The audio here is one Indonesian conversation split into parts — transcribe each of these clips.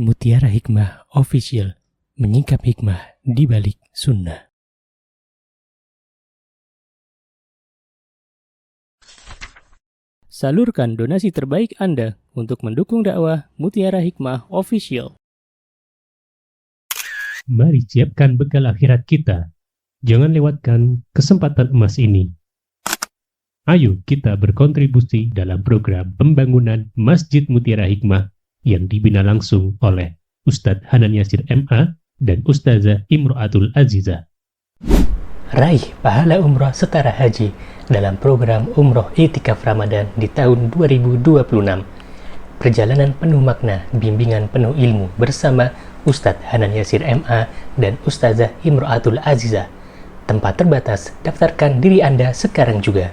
Mutiara Hikmah Official, menyingkap hikmah di balik sunnah. Salurkan donasi terbaik Anda untuk mendukung dakwah Mutiara Hikmah Official. Mari siapkan bekal akhirat kita. Jangan lewatkan kesempatan emas ini. Ayo kita berkontribusi dalam program pembangunan Masjid Mutiara Hikmah yang dibina langsung oleh Ustadz Hanan Yasir MA dan Ustazah Imro'atul Azizah. Raih pahala umroh setara haji dalam program Umroh I'tikaf Ramadan di tahun 2026. Perjalanan penuh makna, bimbingan penuh ilmu bersama Ustadz Hanan Yasir MA dan Ustazah Imro'atul Azizah. Tempat terbatas, daftarkan diri Anda sekarang juga.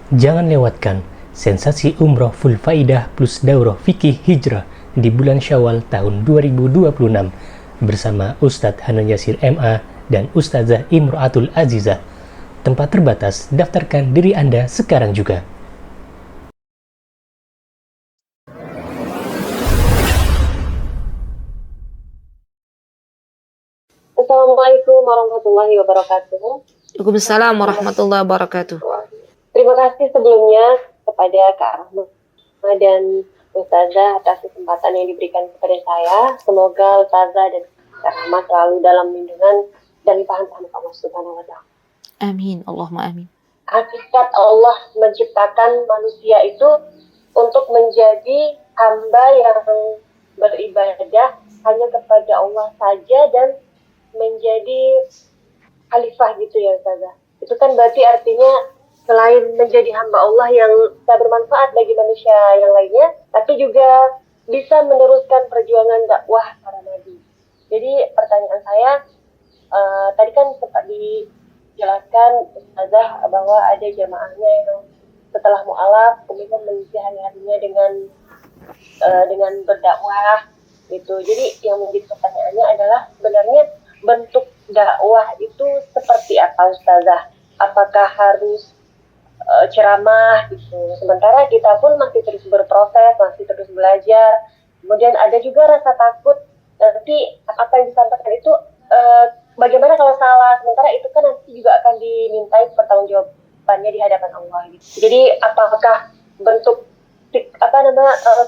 Jangan lewatkan sensasi umroh full faidah plus daurah fikih hijrah di bulan Syawal tahun 2026 bersama Ustadz Hanan Yasir MA dan Ustazah Imro'atul Azizah. Tempat terbatas, daftarkan diri Anda sekarang juga. Assalamualaikum warahmatullahi wabarakatuh. Waalaikumsalam warahmatullahi wabarakatuh. Terima kasih sebelumnya kepada Kak Rahma dan Ustazah atas kesempatan yang diberikan kepada saya. Semoga Ustazah dan Kak Rahma selalu dalam lindungan dan limpahan rahmat Allah Subhanahu wa Ta'ala. Amin, Allahumma amin. Hakikat Allah menciptakan manusia itu untuk menjadi hamba yang beribadah hanya kepada Allah saja dan menjadi khalifah gitu ya Ustazah. Itu kan berarti artinya selain menjadi hamba Allah yang bisa bermanfaat bagi manusia yang lainnya, tapi juga bisa meneruskan perjuangan dakwah para nabi. Jadi pertanyaan saya, tadi kan sempat dijelaskan Ustazah bahwa ada jamaahnya yang setelah mu'alaf kemudian mengisi hari-harinya dengan berdakwah gitu. Jadi yang menjadi pertanyaannya adalah sebenarnya bentuk dakwah itu seperti apa Ustazah? Apakah harus ceramah gitu. Sementara kita pun masih terus berproses, masih terus belajar. Kemudian ada juga rasa takut nanti apa yang disampaikan itu bagaimana kalau salah. Sementara itu kan nanti juga akan dimintai pertanggungjawabannya di hadapan Allah gitu. Jadi apakah bentuk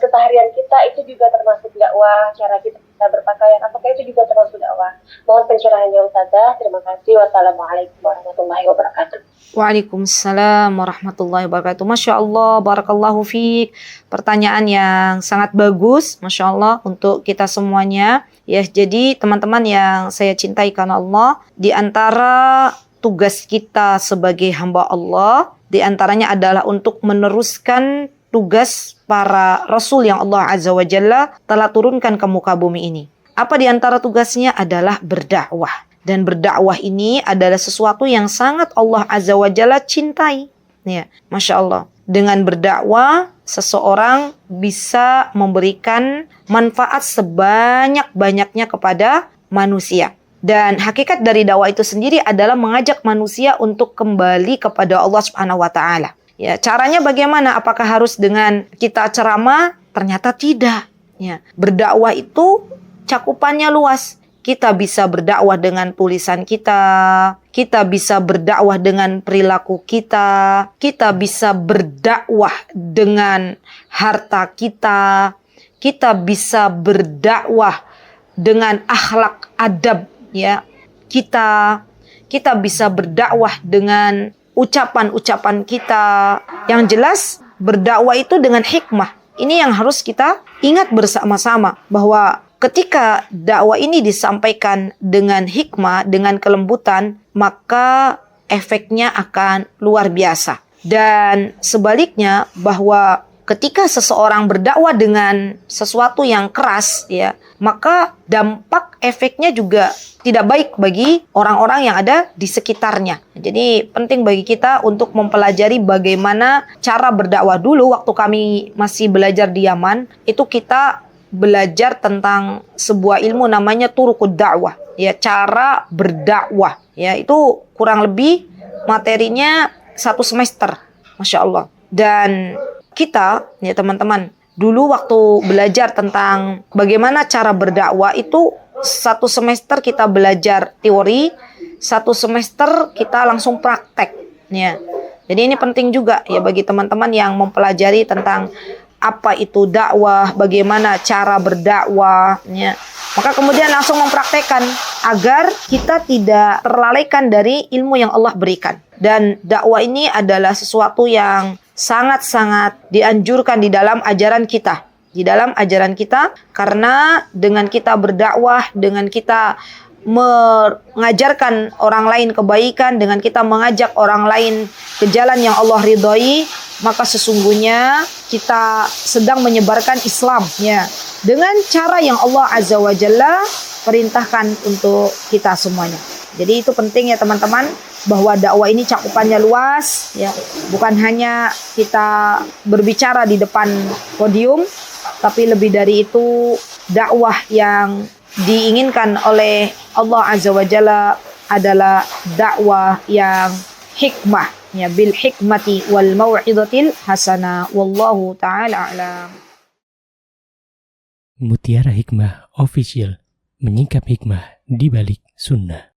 keseharian kita itu juga termasuk dakwah, cara kita berpakaian, apakah itu juga termasuk dakwah? Mohon pencerahannya Ustazah. Terima kasih. Wassalamualaikum warahmatullahi wabarakatuh. Waalaikumsalam warahmatullahi wabarakatuh. Masya Allah, barakallahu fiik. Pertanyaan yang sangat bagus, Masya Allah, untuk kita semuanya. Ya, jadi teman-teman yang saya cintai karena Allah, di antara tugas kita sebagai hamba Allah, di antaranya adalah untuk meneruskan tugas para Rasul yang Allah Azza wa Jalla telah turunkan ke muka bumi ini. Apa di antara tugasnya adalah berdakwah. Dan berdakwah ini adalah sesuatu yang sangat Allah Azza wa Jalla cintai. Ya, Masya Allah. Dengan berdakwah, seseorang bisa memberikan manfaat sebanyak-banyaknya kepada manusia. Dan hakikat dari dakwah itu sendiri adalah mengajak manusia untuk kembali kepada Allah Subhanahu wa Ta'ala. Ya, caranya bagaimana? Apakah harus dengan kita ceramah? Ternyata tidak. Ya, berdakwah itu cakupannya luas. Kita bisa berdakwah dengan tulisan kita bisa berdakwah dengan perilaku kita bisa berdakwah dengan harta kita bisa berdakwah dengan akhlak adab ya. Kita bisa berdakwah dengan ucapan-ucapan kita. Yang jelas berdakwah itu dengan hikmah. Ini yang harus kita ingat bersama-sama, bahwa ketika dakwah ini disampaikan dengan hikmah, dengan kelembutan, maka efeknya akan luar biasa. Dan sebaliknya, bahwa ketika seseorang berdakwah dengan sesuatu yang keras, ya, maka dampak efeknya juga tidak baik bagi orang-orang yang ada di sekitarnya. Jadi penting bagi kita untuk mempelajari bagaimana cara berdakwah. Dulu waktu kami masih belajar di Yaman, itu kita belajar tentang sebuah ilmu namanya turuqud dakwah, ya, cara berdakwah. Ya, itu kurang lebih materinya 1 semester, Masya Allah. Dan kita ya teman-teman, dulu waktu belajar tentang bagaimana cara berdakwah itu 1 semester kita belajar teori, 1 semester kita langsung praktek ya. Jadi ini penting juga ya bagi teman-teman yang mempelajari tentang apa itu dakwah, bagaimana cara berdakwah ya. Maka kemudian langsung mempraktekkan agar kita tidak terlalaikan dari ilmu yang Allah berikan. Dan dakwah ini adalah sesuatu yang sangat-sangat dianjurkan di dalam ajaran kita. Di dalam ajaran kita, karena dengan kita berdakwah, dengan kita mengajarkan orang lain kebaikan, dengan kita mengajak orang lain ke jalan yang Allah ridhoi, maka sesungguhnya kita sedang menyebarkan Islam ya, dengan cara yang Allah Azza wa Jalla perintahkan untuk kita semuanya. Jadi itu penting ya teman-teman, bahwa dakwah ini cakupannya luas ya, bukan hanya kita berbicara di depan podium, tapi lebih dari itu dakwah yang diinginkan oleh Allah Azza wa Jalla adalah dakwah yang hikmah ya, bil hikmati wal mau'izatil hasanah, wallahu taala a'lam. Mutiara Hikmah Official, menyingkap hikmah di balik sunnah.